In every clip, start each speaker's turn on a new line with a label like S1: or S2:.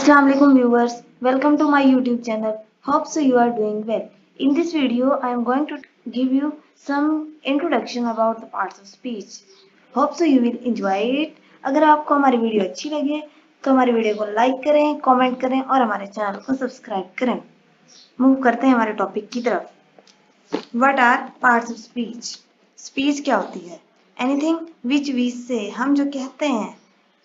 S1: Assalamu alaikum viewers, welcome to my YouTube channel. Hope so you are doing well. In this video I am going to give you some introduction about the parts of speech. Hope so you will enjoy it. अगर आपको हमारी video अच्छी लगे तो हमारी video को like करें, comment करें और हमारे चैनल को सब्सक्राइब करें। मूव करते हैं हमारे टॉपिक की तरफ। What are parts of speech? Speech क्या होती है? Anything which we say, हम जो कहते हैं,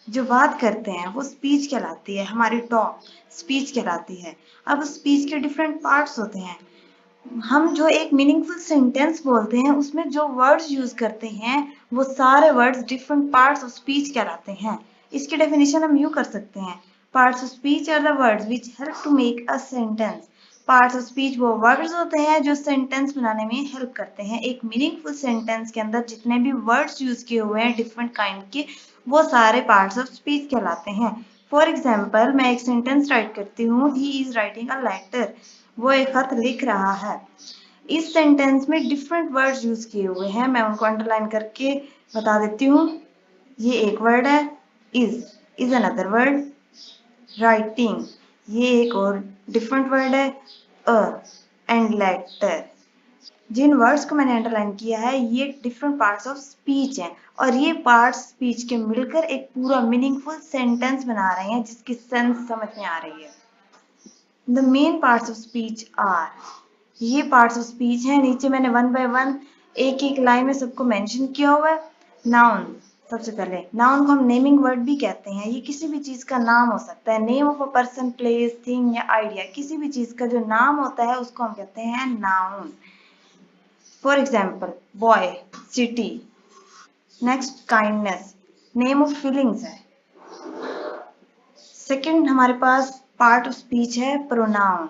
S1: जो बात करते हैं वो स्पीच कहलाती है। हमारी टॉक स्पीच कहलाती है। अब स्पीच के डिफरेंट पार्ट्स होते हैं। हम जो एक मीनिंगफुल सेंटेंस बोलते हैं उसमें जो वर्ड्स यूज करते हैं वो सारे words different parts of speech कहलाते हैं। इसकी डेफिनेशन हम यूं कर सकते हैं, parts of speech are the words which help to make a sentence. Parts of speech वो वर्ड्स होते हैं जो सेंटेंस बनाने में हेल्प करते हैं। एक मीनिंगफुल सेंटेंस के अंदर जितने भी वर्ड्स यूज किए हुए हैं डिफरेंट काइंड के, वो सारे पार्ट्स ऑफ स्पीच कहलाते हैं। फॉर एग्जाम्पल, मैं एक सेंटेंस राइट करती हूँ, he is writing a letter, वो एक खत लिख रहा है। इस सेंटेंस में डिफरेंट वर्ड्स यूज किए हुए हैं, मैं उनको अंडरलाइन करके बता देती हूँ। ये एक वर्ड है, इज अनदर वर्ड, राइटिंग ये एक और डिफरेंट वर्ड है, एंड लेटर। जिन वर्ड्स को मैंने अंडरलाइन किया है ये डिफरेंट पार्ट्स ऑफ स्पीच हैं और ये पार्ट्स स्पीच के मिलकर एक पूरा मीनिंगफुल सेंटेंस बना रहे हैं जिसकी सेंस समझ में आ रही है। The main parts of speech are, ये पार्ट्स ऑफ स्पीच हैं। नीचे मैंने वन बाय वन एक एक लाइन में सबको मेंशन किया हुआ है। नाउन, सबसे पहले नाउन को हम नेमिंग वर्ड भी कहते हैं। ये किसी भी चीज का नाम हो सकता है, name of a person, place, thing या आइडिया। किसी भी चीज का जो नाम होता है उसको हम कहते हैं noun. For example, boy, city. Next, kindness, name of feelings है। सेकंड हमारे पास पार्ट ऑफ स्पीच है प्रोनाउन।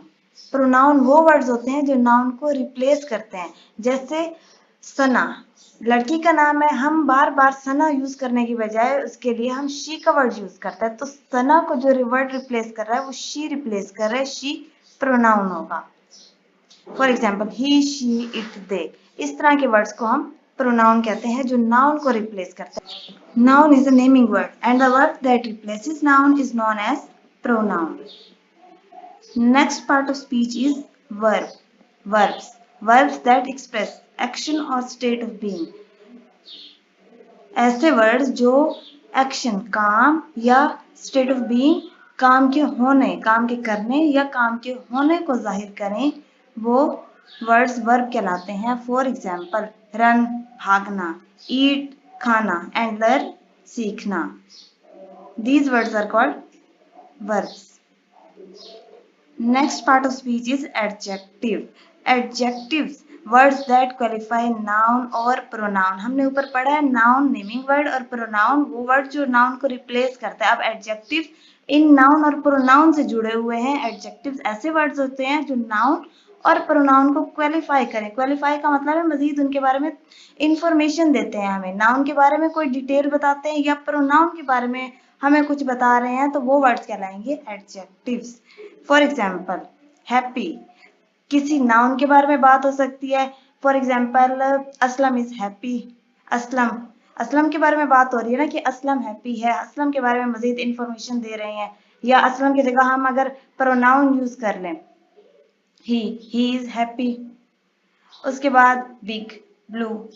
S1: प्रोनाउन वो वर्ड्स होते हैं जो नाउन को रिप्लेस करते हैं। जैसे सना, लड़की का नाम है, हम बार बार सना यूज करने की बजाय उसके लिए हम शी का वर्ड यूज करते हैं, तो सना को जो वर्ड रिप्लेस कर रहा है वो शी रिप्लेस कर रहा है, शी प्रोनाउन होगा। For example, he, she, it, they. इस तरह के वर्ड्स को हम प्रोनाउन कहते हैं जो नाउन को रिप्लेस करते हैं। Noun is a naming word and the word that replaces noun is known as pronoun. Next part of speech is verb. Verbs. Verbs that express action or state of being. ऐसे words जो action, काम या state of being, काम के होने, काम के करने या काम के होने को जाहिर करें, वो वर्ड्स वर्ब कहलाते हैं। फॉर एग्जाम्पल, रन, भागना, ईट, खाना, एंड लर्न, सीखना। These words are called verbs. Next part of speech is adjective. Adjectives, words that qualify noun or pronoun. हमने ऊपर पढ़ा है noun नेमिंग वर्ड और pronoun वो वर्ड जो noun को रिप्लेस करता है। अब adjectives इन noun और pronoun से जुड़े हुए हैं। Adjectives ऐसे वर्ड्स होते हैं जो noun और pronoun को क्वालिफाई करें। क्वालिफाई का मतलब है मजीद उनके बारे में इंफॉर्मेशन देते हैं हमें। नाउन के बारे में कोई डिटेल बताते हैं या pronoun के बारे में हमें कुछ बता रहे हैं तो वो वर्ड्स कहलाएंगे एडजेक्टिव्स। फॉर एग्जाम्पल, हैप्पी, किसी नाउन के बारे में बात हो सकती है। For example, Aslam is happy. Aslam के बारे में बात हो रही है ना कि असलम हैप्पी है, असलम के बारे में मजीद इंफॉर्मेशन दे रहे हैं। या असलम की जगह हम अगर प्रोनाउन यूज कर लें, ही इज हैप्पी। उसके बाद बिग, ब्लू।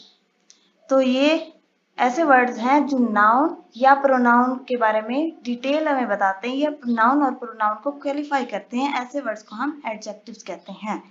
S1: तो ये ऐसे वर्ड्स हैं जो नाउन या प्रोनाउन के बारे में डिटेल हमें बताते हैं या नाउन और प्रोनाउन को क्वालिफाई करते हैं। ऐसे वर्ड्स को हम एडजेक्टिव्स कहते हैं।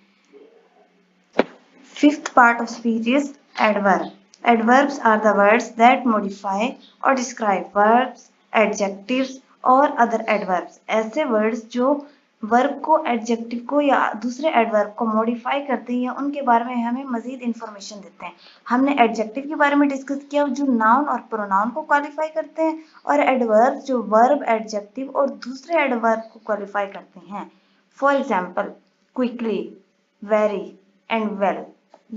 S1: Fifth part of speech is adverb. Adverbs are the words that modify or describe verbs, adjectives और other adverbs. ऐसे वर्ड्स जो वर्ब को, एडजेक्टिव को या दूसरे एडवर्ब को मॉडिफाई करते हैं या उनके बारे में हमें मजीद इंफॉर्मेशन देते हैं। हमने एडजेक्टिव के बारे में डिस्कस किया जो नाउन और प्रोनाउन को क्वालिफाई करते हैं, और एडवर्ब जो वर्ब, एडजेक्टिव और दूसरे एडवर्ब को क्वालिफाई करते हैं। For example, quickly, very and well.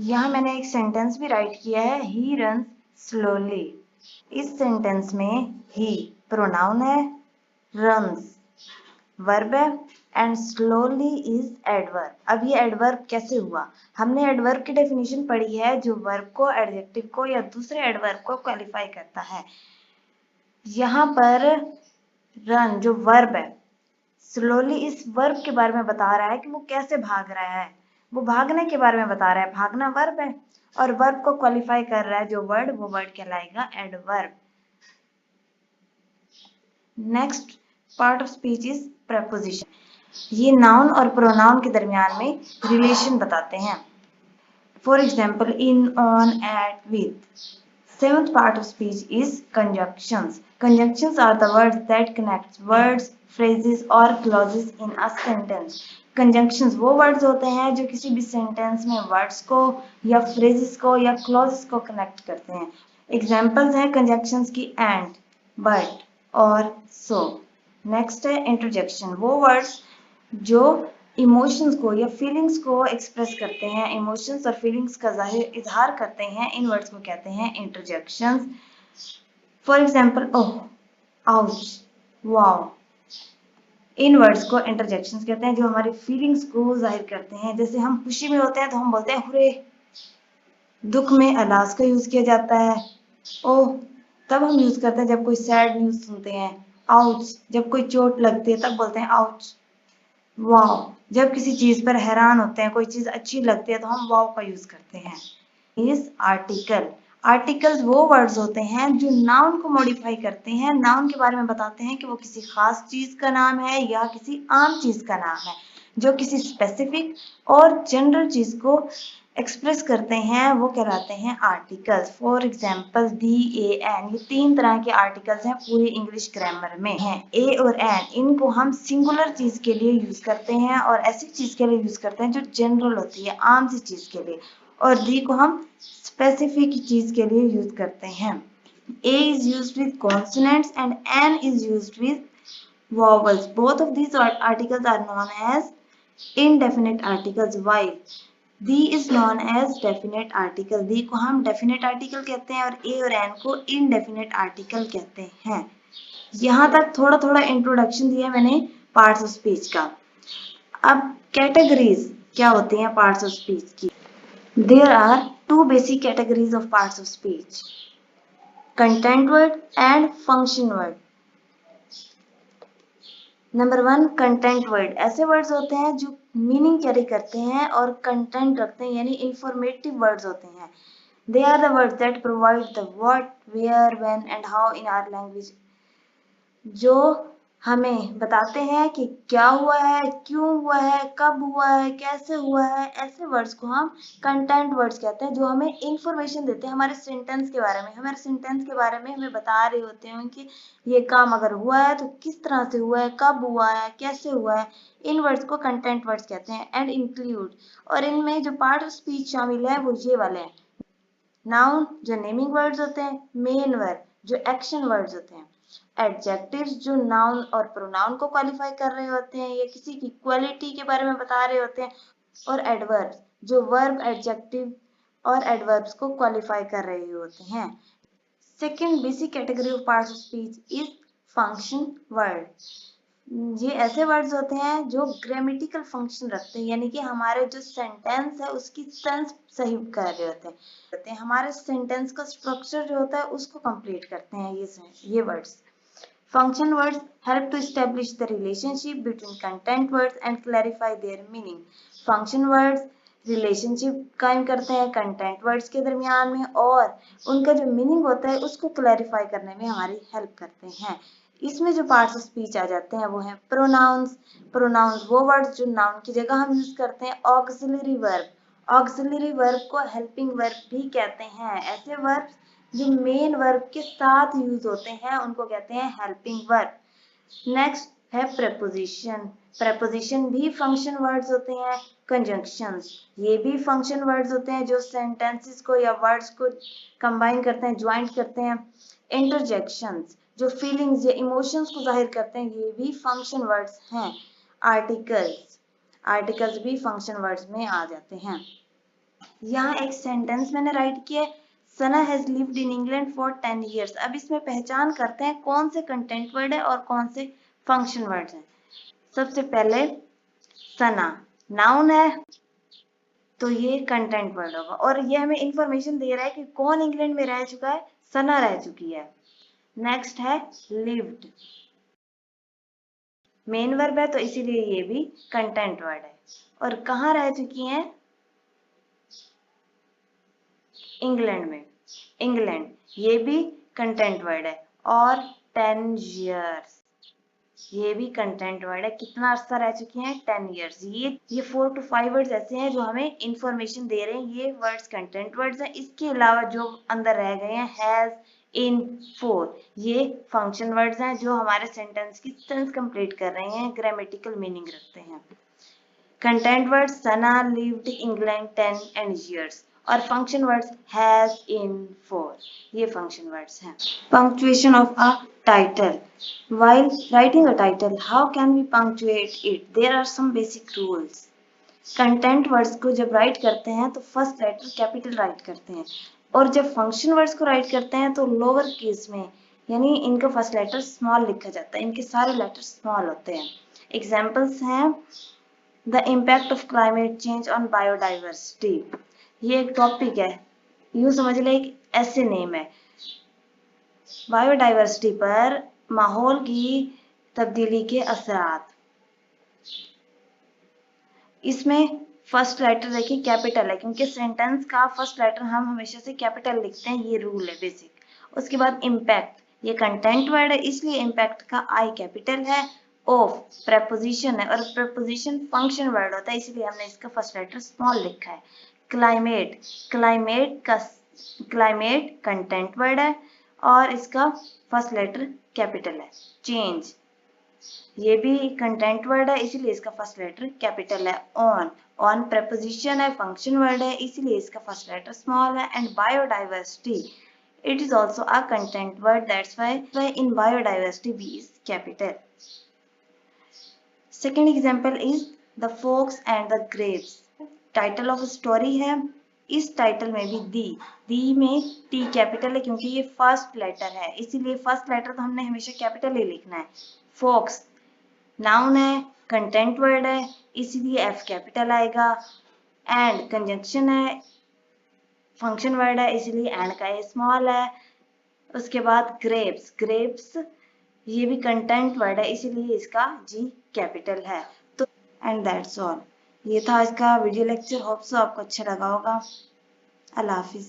S1: यहाँ मैंने एक सेंटेंस भी राइट किया है, ही रन्स स्लोली। इस सेंटेंस में ही प्रोनाउन है, रन्स वर्ब है एंड स्लोली इज एडवर्ब। अब ये एडवर्ब कैसे हुआ? हमने एडवर्ब की डेफिनेशन पढ़ी है जो वर्ब को, एडजेक्टिव को या दूसरे एडवर्ब को क्वालिफाई करता है। यहाँ पर रन जो वर्ब है स्लोली इस वर्ब के बारे में बता रहा है कि वो कैसे भाग रहा है, वो भागने के बारे में बता रहा है। भागना वर्ब है और वर्ब को क्वालिफाई कर रहा है जो वर्ड, वो वर्ड कहलाएगा adverb. Next part of speech is preposition. ये नाउन और प्रोनाउन के दरमियान में रिलेशन बताते हैं। For example in, on, at, with. Seventh part of speech is conjunctions. Conjunctions are the words that connect words, phrases or clauses in a sentence. Conjunctions वो words होते हैं जो किसी भी sentence में words को या phrases को या clauses को connect करते हैं। Examples हैं conjunctions की and, but और so. Next है interjection, वो words जो इमोशंस को या फीलिंग्स को एक्सप्रेस करते हैं, इमोशंस और फीलिंग्स का इजहार करते हैं, इन वर्ड्स को कहते हैं interjections. For example oh, ouch, wow. In words को इंटरजेक्शंस कहते हैं जो हमारी फीलिंग्स को जाहिर करते हैं। जैसे हम खुशी में होते हैं तो हम बोलते हैं हुर्रे। दुख में अलास का यूज किया जाता है। ओह तब हम यूज करते हैं जब कोई सैड न्यूज सुनते हैं। आउच जब कोई चोट लगती है तब बोलते हैं आउच। वाओ जब किसी चीज पर हैरान होते हैं, कोई चीज अच्छी लगती है तो हम वाओ का यूज करते हैं। इस आर्टिकल, आर्टिकल्स वो वर्ड्स होते हैं जो नाउन को मॉडिफाई करते हैं, नाउन के बारे में बताते हैं कि वो किसी खास चीज का नाम है या किसी आम चीज का नाम है, जो किसी स्पेसिफिक और जनरल चीज को एक्सप्रेस करते हैं, वो कहलाते हैं articles. For example the, a, an, ये तीन तरह के आर्टिकल्स हैं पूरी इंग्लिश ग्रामर में हैं। ए और एन इनको हम सिंगुलर चीज के लिए यूज करते हैं और ऐसी चीज के लिए यूज करते हैं जो जनरल होती है, आम सी चीज के लिए, और दी को हम स्पेसिफिक चीज के लिए यूज करते हैं। A is used with consonants and N is used with vowels. Both of these articles are known as indefinite articles, while the is known as definite article. the को हम definite article कहते हैं और a और n को indefinite article कहते हैं। यहाँ तक थोड़ा थोड़ा इंट्रोडक्शन दिया मैंने पार्ट्स ऑफ स्पीच का। अब कैटेगरीज क्या होती हैं पार्ट्स ऑफ स्पीच की। There are two basic categories of parts of speech: content word and function word. Number 1 content word, ऐसे वर्ड्स होते हैं जो मीनिंग कैरी करते हैं और कंटेंट रखते हैं, यानी इंफॉर्मेटिव वर्ड्स होते हैं। They are the words that provide the what, where, when and how in our language, जो हमें बताते हैं कि क्या हुआ है, क्यों हुआ है, कब हुआ है, कैसे हुआ है। ऐसे वर्ड्स को हम कंटेंट वर्ड्स कहते हैं जो हमें इंफॉर्मेशन देते हैं हमारे सेंटेंस के बारे में, हमारे सेंटेंस के बारे में हमें बता रहे होते हैं कि ये काम अगर हुआ है तो किस तरह से हुआ है, कब हुआ है, कैसे हुआ है। इन वर्ड्स को कंटेंट वर्ड्स कहते हैं। एंड इंक्लूड, और इनमें जो पार्ट ऑफ स्पीच शामिल है वो ये वाले हैं: नाउन जो नेमिंग वर्ड्स होते हैं, मेन वर्ब जो एक्शन वर्ड्स होते हैं, एडजेक्टिव्स जो नाउन और प्रोनाउन को क्वालिफाई कर रहे होते हैं या किसी की क्वालिटी के बारे में बता रहे होते हैं, और एडवर्ब्स जो वर्ब, एडजेक्टिव और एडवर्ब्स को क्वालिफाई कर रहे होते हैं। Second basic category of parts of speech is function word. ये ऐसे वर्ड्स होते हैं जो ग्रामेटिकल फंक्शन रखते हैं, यानी कि हमारे जो सेंटेंस है उसकी सेंस सही कर रहे होते हैं, हमारे सेंटेंस का स्ट्रक्चर जो होता है उसको कंप्लीट करते हैं ये words. Function words help to establish the relationship between content words and clarify their meaning. Function words relationship कायम करते हैं कंटेंट वर्ड्स के दरमियान में और उनका जो मीनिंग होता है उसको क्लैरिफाई करने में हमारी हेल्प करते हैं। इसमें जो पार्ट्स ऑफ स्पीच आ जाते हैं वो हैं प्रोनाउंस। प्रोनाउंस वो वर्ड्स जो नाउन की जगह हम यूज करते हैं। ऑक्सिलरी वर्ब, ऑक्सिलरी वर्ब को हेल्पिंग वर्ब भी कहते हैं। ऐसे वर्ब जो मेन वर्ब के साथ यूज होते हैं उनको कहते हैं हेल्पिंग वर्ब। नेक्स्ट है प्रेपोजिशन। प्रेपोजिशन भी फंक्शन वर्ड्स होते हैं। कंजंक्शंस ये भी फंक्शन वर्ड्स होते हैं जो सेंटेंसेस को या वर्ड्स को कंबाइन करते हैं, ज्वाइंट करते हैं। इंटरजेक्शंस जो फीलिंग्स या इमोशंस को जाहिर करते हैं, ये भी फंक्शन वर्ड्स हैं। आर्टिकल्स, आर्टिकल्स भी फंक्शन वर्ड्स में आ जाते हैं। यहाँ एक सेंटेंस मैंने राइट किया है, Sana has lived in England for 10 years। अब इसमें पहचान करते हैं कौन से कंटेंट वर्ड है और कौन से फंक्शन वर्ड्स हैं। सबसे पहले सना नाउन है तो ये कंटेंट वर्ड होगा और ये हमें इंफॉर्मेशन दे रहा है कि कौन इंग्लैंड में रह चुका है, सना रह चुकी है। नेक्स्ट है लिव्ड, मेन वर्ब है तो इसीलिए ये भी कंटेंट वर्ड है। और कहाँ रह चुकी हैं? इंग्लैंड में। इंग्लैंड, ये भी कंटेंट वर्ड है। और 10 years, ये भी कंटेंट वर्ड है। कितना अर्सा रह चुकी हैं? 10 years। ये 4 to 5 वर्ड्स ऐसे हैं जो हमें इंफॉर्मेशन दे रहे हैं। ये वर्ड्स कंटेंट वर्ड्स हैं। इसके अलावा जो अंदर रह गए हैं हैज, इन, फॉर, ये फंक्शन वर्ड्स हैं जो हमारे सेंटेंस की सेंस कंप्लीट कर रहे हैं, ग्रामेटिकल मीनिंग रखते हैं। Content words Sana lived England 10 and years, और function words has, in, for, ये फंक्शन वर्ड्स हैं। Punctuation of a title. While writing a title, how can we punctuate it? There are some basic rules. Content words को जब right करते हैं तो first letter capital right करते हैं, और जब फंक्शन वर्ड्स को राइट करते हैं तो लोअर केस में, यानी इनका फर्स्ट लेटर स्मॉल लिखा जाता है। इनके सारे लेटर स्मॉल होते हैं। एग्जाम्पल्स हैं the impact of climate change on biodiversity. ये एक टॉपिक है, यूं समझ ले एक ऐसे नेम है। बायोडाइवर्सिटी पर माहौल की तब्दीली के असरात। इसमें फर्स्ट लेटर देखिए कैपिटल है, क्योंकि सेंटेंस का फर्स्ट लेटर हम हमेशा से कैपिटल लिखते हैं, ये रूल है बेसिक। उसके बाद इम्पैक्ट, ये कंटेंट वर्ड है इसलिए इम्पैक्ट का आई कैपिटल है। ऑफ प्रेपोजिशन है, और प्रेपोजिशन फंक्शन वर्ड होता है इसलिए हमने इसका फर्स्ट लेटर स्मॉल लिखा है। क्लाइमेट, क्लाइमेट कंटेंट वर्ड है और इसका फर्स्ट लेटर कैपिटल है। चेंज, ये भी कंटेंट वर्ड है इसलिए इसका फर्स्ट लेटर कैपिटल है। ऑन प्रेपोजिशन है, फंक्शन वर्ड है इसलिए इसका फर्स्ट लेटर स्मॉल है। And biodiversity, it is also a content word, that's why in biodiversity B is capital. Second example is the fox and the grapes. Title of story है, इस title में भी दी में T capital है क्योंकि ये first letter है, इसीलिए फर्स्ट लेटर तो हमने हमेशा कैपिटल ही लिखना है। फोक्स नाउन है, कंटेंट वर्ड है इसीलिए एफ कैपिटल आएगा। एंड कंजंक्शन है, फंक्शन वर्ड है इसीलिए एंड का ए स्मॉल है। उसके बाद ग्रेप्स ये भी कंटेंट वर्ड है इसीलिए इसका जी कैपिटल है। तो एंड दैट्स ऑल, ये था इसका वीडियो लेक्चर। होप सो आपको अच्छा लगा होगा। अल्लाह हाफिज।